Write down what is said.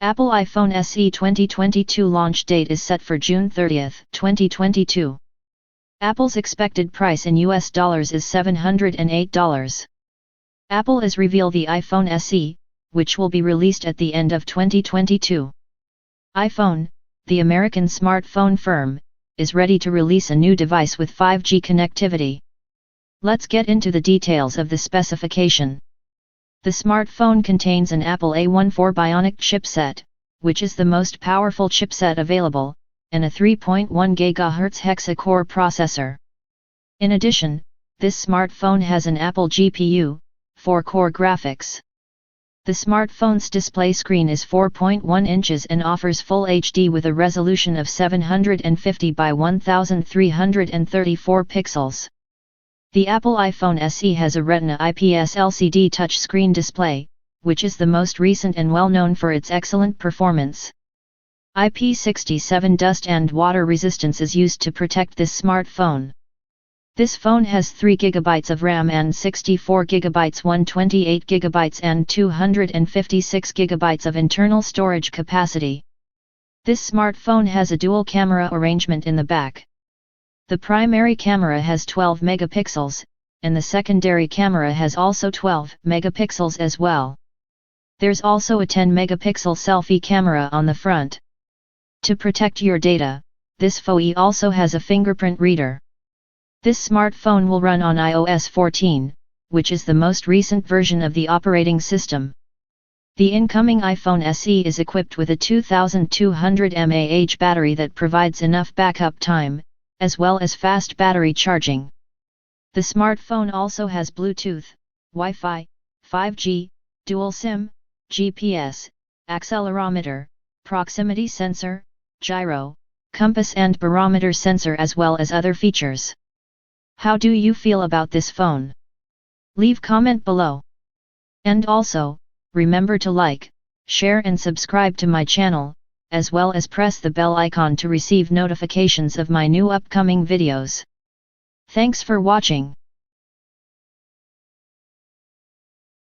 Apple iPhone SE 2022 launch date is set for June 30, 2022. Apple's expected price in US dollars is $708. Apple has revealed the iPhone SE, which will be released at the end of 2022. iPhone, the American smartphone firm, is ready to release a new device with 5G connectivity. Let's get into the details of the specification. The smartphone contains an Apple A14 Bionic chipset, which is the most powerful chipset available, and a 3.1 GHz hexa-core processor. In addition, this smartphone has an Apple GPU, 4-core graphics. The smartphone's display screen is 4.1 inches and offers Full HD with a resolution of 750 by 1334 pixels. The Apple iPhone SE has a Retina IPS LCD touchscreen display, which is the most recent and well-known for its excellent performance. IP67 dust and water resistance is used to protect this smartphone. This phone has 3 GB of RAM and 64 GB 128 GB and 256 GB of internal storage capacity. This smartphone has a dual camera arrangement in the back. The primary camera has 12 megapixels, and the secondary camera has also 12 megapixels as well. There's also a 10 megapixel selfie camera on the front. To protect your data, this phone also has a fingerprint reader. This smartphone will run on iOS 14, which is the most recent version of the operating system. The incoming iPhone SE is equipped with a 2200 mAh battery that provides enough backup time, as well as fast battery charging. The smartphone also has Bluetooth, Wi-Fi, 5G, dual SIM, GPS, accelerometer, proximity sensor, gyro, compass and barometer sensor as well as other features. How do you feel about this phone? Leave comment below. And also, remember to like, share and subscribe to my channel, as well as press the bell icon to receive notifications of my new upcoming videos. Thanks for watching.